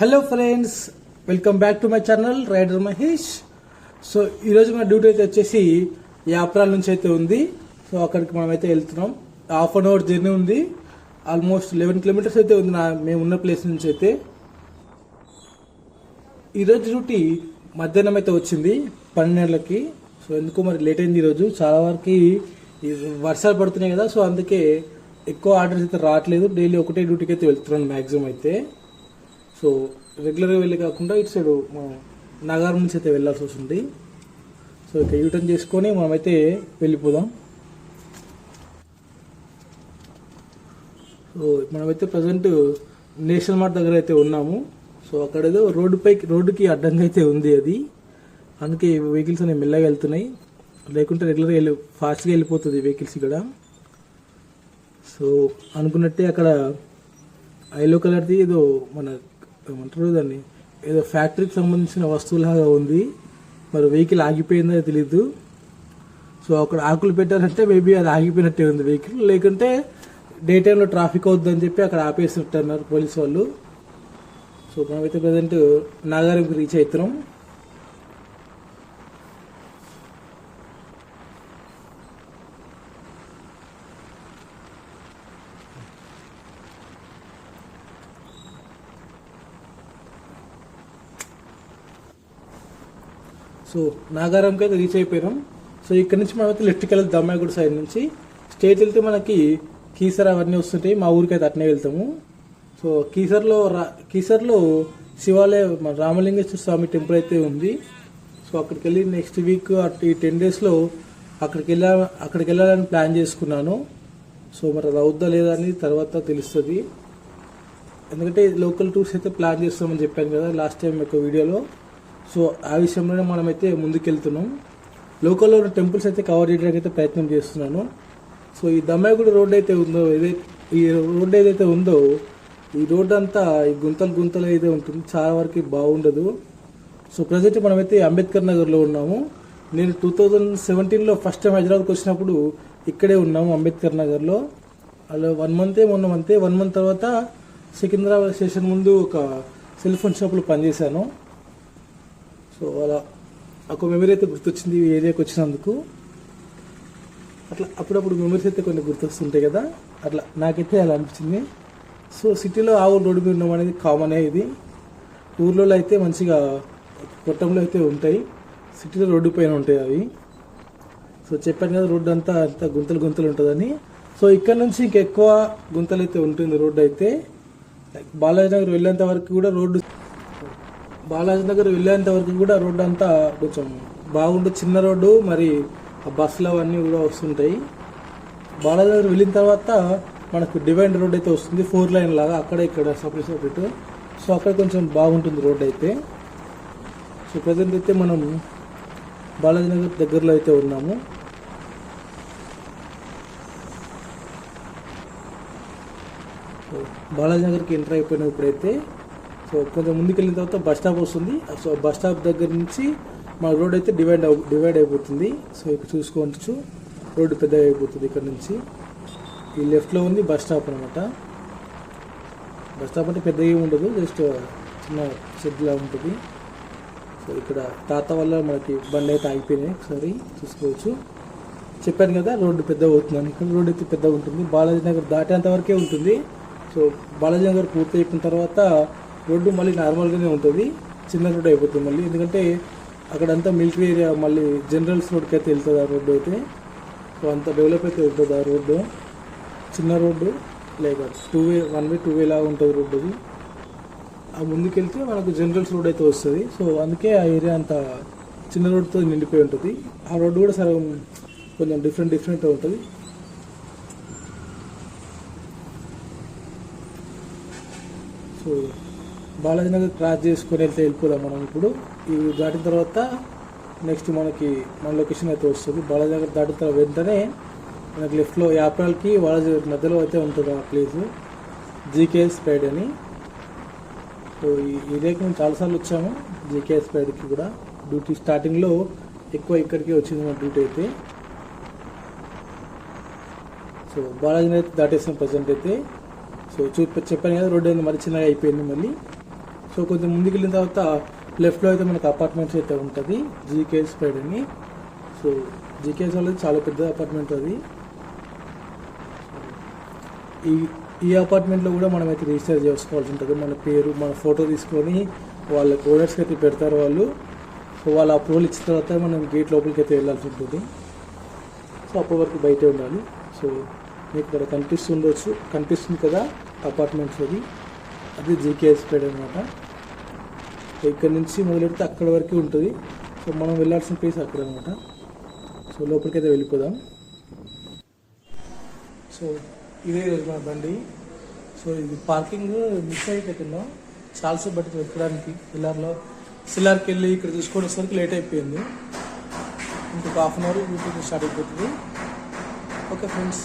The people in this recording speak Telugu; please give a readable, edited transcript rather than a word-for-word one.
Hello friends, welcome back to my channel rider Mahesh. So ఈరోజు మన డ్యూటీ అయితే వచ్చేసి యాప్రాల్ నుంచి అయితే ఉంది. సో అక్కడికి మనమైతే వెళ్తున్నాం. హాఫ్ అన్ అవర్ జర్నీ ఉంది. ఆల్మోస్ట్ 11 కిలోమీటర్స్ అయితే ఉంది మేము ఉన్న ప్లేస్ నుంచి అయితే. ఈరోజు డ్యూటీ మధ్యాహ్నం అయితే వచ్చింది 12 గంటలకి. సో ఎందుకో మరి లేట్ అయింది ఈరోజు. చాలా వరకు వర్షాలు పడుతున్నాయి కదా, సో అందుకే ఎక్కువ ఆర్డర్స్ అయితే రావట్లేదు. డైలీ ఒకటే డ్యూటీకి అయితే వెళ్తున్నాను మ్యాక్సిమం అయితే. సో రెగ్యులర్గా వెళ్ళి కాకుండా ఇటు సైడ్ నగరం నుంచి అయితే వెళ్ళాల్సి వస్తుంది. సో ఇక యూటర్న్ చేసుకొని మనమైతే వెళ్ళిపోదాం. సో మనమైతే ప్రజెంట్ నేషనల్ మార్ట్ దగ్గర అయితే ఉన్నాము. సో అక్కడ ఏదో రోడ్డుకి అడ్డంగా అయితే ఉంది అది. అందుకే వెహికల్స్ అనేవి మెల్లగా వెళ్తున్నాయి. లేకుంటే రెగ్యులర్గా ఫాస్ట్గా వెళ్ళిపోతుంది వెహికల్స్ ఇక్కడ. సో అనుకున్నట్టే అక్కడ ఎల్లో కలర్ది ఏదో మన ఏమంటారు దాన్ని, ఏదో ఫ్యాక్టరీకి సంబంధించిన వస్తువులాగా ఉంది. మరి వెహికల్ ఆగిపోయిందో తెలీదు. సో అక్కడ ఆకులు పెట్టారంటే మేబీ అది ఆగిపోయినట్టే ఉంది వెహికల్. లేకుంటే డే టైంలో ట్రాఫిక్ అవుద్దని చెప్పి అక్కడ ఆపేసినట్టు అన్నారు పోలీసు వాళ్ళు. సో మనమైతే ప్రజెంట్ నాగారంకి రీచ్ అవుతున్నాం. సో నాగారంకి అయితే రీచ్ అయిపోయినాం. సో ఇక్కడ నుంచి మనమైతే లెఫ్ట్కి వెళ్ళాలి దమ్మాయిగూడ సైడ్ నుంచి. స్టేట్ వెళ్తే మనకి కీసర్ అవన్నీ వస్తుంటాయి. మా ఊరికి అయితే అట్నే వెళ్తాము. సో కీసర్లో శివాలయం రామలింగేశ్వర స్వామి టెంపుల్ అయితే ఉంది. సో అక్కడికి వెళ్ళి నెక్స్ట్ వీక్ ఈ 10 డేస్లో అక్కడికి వెళ్ళాలని ప్లాన్ చేసుకున్నాను. సో మరి అది అవుద్దా లేదా అని తర్వాత తెలుస్తుంది. ఎందుకంటే లోకల్ టూర్స్ అయితే ప్లాన్ చేస్తామని చెప్పాను కదా లాస్ట్ టైం ఒక వీడియోలో. సో ఆ విషయంలోనే మనమైతే ముందుకెళ్తున్నాం. లోకల్లో ఉన్న టెంపుల్స్ అయితే కవర్ చేయడానికి అయితే ప్రయత్నం చేస్తున్నాను. సో ఈ దమ్మాయిగూడ రోడ్ అయితే ఉందో, ఈ రోడ్ ఏదైతే ఉందో, ఈ రోడ్ అంతా ఈ గుంతలు అయితే ఉంటుంది. చాలా వరకు బాగుండదు. సో ప్రజెంట్ మనమైతే అంబేద్కర్ నగర్లో ఉన్నాము. నేను 2017లో ఫస్ట్ టైం హైదరాబాద్కి వచ్చినప్పుడు ఇక్కడే ఉన్నాము అంబేద్కర్ నగర్లో. అలా 1 మంత్ తర్వాత సికింద్రాబాద్ స్టేషన్ ముందు ఒక సెల్ ఫోన్ షాప్లో పనిచేశాను. సో అలా ఒక మెమరీ అయితే గుర్తొచ్చింది ఈ ఏరియాకి వచ్చినందుకు. అట్లా అప్పుడప్పుడు మెమరీస్ అయితే కొన్ని గుర్తొస్తుంటాయి కదా, అట్లా నాకైతే అలా అనిపించింది. సో సిటీలో ఆవులు రోడ్డు మీద ఉండడం అనేది కామనే. ఇది ఊర్లో అయితే మంచిగా కొట్టంలో అయితే ఉంటాయి, సిటీలో రోడ్డు పైన ఉంటాయి అవి. సో చెప్పాను కదా రోడ్డు అంతా గుంతలు ఉంటుందని. సో ఇక్కడ నుంచి ఇంకెక్కువ గుంతలు అయితే ఉంటుంది రోడ్డు అయితే. బాలాజీ నగర్ వెళ్ళేంత వరకు కూడా రోడ్డు అంతా కొంచెం బాగుంటుంది. చిన్న రోడ్డు, మరి బస్సులు అవన్నీ కూడా వస్తుంటాయి. బాలాజీ నగర్ వెళ్ళిన తర్వాత మనకు డివైడ్ రోడ్ అయితే వస్తుంది, 4 లైన్ లాగా. అక్కడ ఇక్కడ సపరేట్. సో అక్కడ కొంచెం బాగుంటుంది రోడ్ అయితే. సో ప్రజెంట్ అయితే మనం బాలాజీ నగర్ దగ్గరలో అయితే ఉన్నాము. సో బాలాజీ నగర్కి ఎంటర్ అయిపోయినాం ఇప్పుడైతే. సో కొంచెం ముందుకు వెళ్ళిన తర్వాత బస్ స్టాప్ వస్తుంది. సో బస్ స్టాప్ దగ్గర నుంచి మన రోడ్ అయితే డివైడ్ అయిపోతుంది. సో ఇక్కడ చూసుకోవచ్చు రోడ్డు పెద్దగా అయిపోతుంది. ఇక్కడ నుంచి ఈ లెఫ్ట్లో ఉంది బస్ స్టాప్ అనమాట. బస్ స్టాప్ అంటే పెద్దగా ఏమి ఉండదు, జస్ట్ చిన్న షెడ్లా ఉంటుంది. సో ఇక్కడ తాత వల్ల మనకి బండి అయితే ఆగిపోయినాయి, ఒకసారి చూసుకోవచ్చు. చెప్పాను కదా రోడ్డు పెద్దగా అవుతుందని. ఇక్కడ రోడ్ అయితే పెద్దగా ఉంటుంది. బాలాజీ నగర్ దాటేంత వరకే ఉంటుంది. సో బాలాజీ నగర్ పూర్తి అయిపోయిన తర్వాత రోడ్డు మళ్ళీ నార్మల్గానే ఉంటుంది, చిన్న రోడ్డు అయిపోతుంది మళ్ళీ. ఎందుకంటే అక్కడంతా మిలిటరీ ఏరియా, మళ్ళీ జనరల్స్ రోడ్కి అయితే వెళ్తుంది ఆ రోడ్డు అయితే. సో అంత డెవలప్ అయితే ఉంటుంది ఆ రోడ్డు. చిన్న రోడ్డు లేక 1 వే 2 వే లాగా ఉంటుంది రోడ్డు అది. ఆ ముందుకెళ్తే మనకు జనరల్స్ రోడ్ అయితే వస్తుంది. సో అందుకే ఆ ఏరియా అంతా చిన్న రోడ్డుతో నిండిపోయి ఉంటుంది. ఆ రోడ్డు కూడా సగం కొంచెం డిఫరెంట్ ఉంటుంది. సో బాలాజీ నగర్ క్రాస్ చేసుకొని వెళ్ళిపోదాం మనం ఇప్పుడు. ఇవి దాటిన తర్వాత నెక్స్ట్ మన లొకేషన్ అయితే వస్తుంది. బాలాజీ నగర్ దాటిన తర్వాత వెంటనే మనకి లెఫ్ట్లో యాప్రాల్కి బాలాజీ మధ్యలో అయితే ఉంటుంది ఆ ప్లేస్, జీకేఎస్ ప్రైడ్ అని. సో ఈ ఏరియాకి మేము చాలాసార్లు వచ్చాము, జీకేఎస్ ప్రైడ్కి కూడా. డ్యూటీ స్టార్టింగ్లో ఎక్కువ ఇక్కడికి వచ్చింది మన డ్యూటీ అయితే. సో బాలాజీ నగర్ దాటేసాం ప్రజెంట్ అయితే. సో చెప్పాను కదా రోడ్డు మరి చిన్నగా అయిపోయింది మళ్ళీ. సో కొంచెం ముందుకు వెళ్ళిన తర్వాత లెఫ్ట్లో అయితే మనకు అపార్ట్మెంట్స్ అయితే ఉంటుంది, జీకేఎస్ పేడ్ అని. సో జీకేఎస్ వాళ్ళది చాలా పెద్ద అపార్ట్మెంట్ అది. ఈ అపార్ట్మెంట్లో కూడా మనం అయితే రిజిస్టర్ చేసుకోవాల్సి ఉంటుంది. మన పేరు, మన ఫోటో తీసుకొని వాళ్ళ ఓనర్స్కి అయితే పెడతారు వాళ్ళు. సో వాళ్ళ అప్రూవల్ ఇచ్చిన తర్వాత మనం గేట్ లోపలికి అయితే వెళ్ళాల్సి ఉంటుంది. సో అప్పటి వరకు బయటే ఉండాలి. సో మీకు ఇక్కడ కనిపిస్తుంది కదా అపార్ట్మెంట్స్, అది జీకేఎస్ పేడ్ అనమాట. సో ఇక్కడ నుంచి మొదలెడితే అక్కడ వరకు ఉంటుంది. సో మనం వెళ్ళాల్సిన ప్లేస్ అక్కడ అనమాట. సో లోపలికి అయితే వెళ్ళిపోదాం. సో ఇదే రోజు మన బండి. సో ఇది పార్కింగ్ మిస్ అయిపోతున్నాం, చాలాసేపు బట్టి వెతకడానికి. సిల్లార్కి వెళ్ళి ఇక్కడ చూసుకునేసరికి లేట్ అయిపోయింది. ఇంకొక హాఫ్ అన్ అవర్ వీటికి స్టార్ట్ అయిపోతుంది. Okay friends.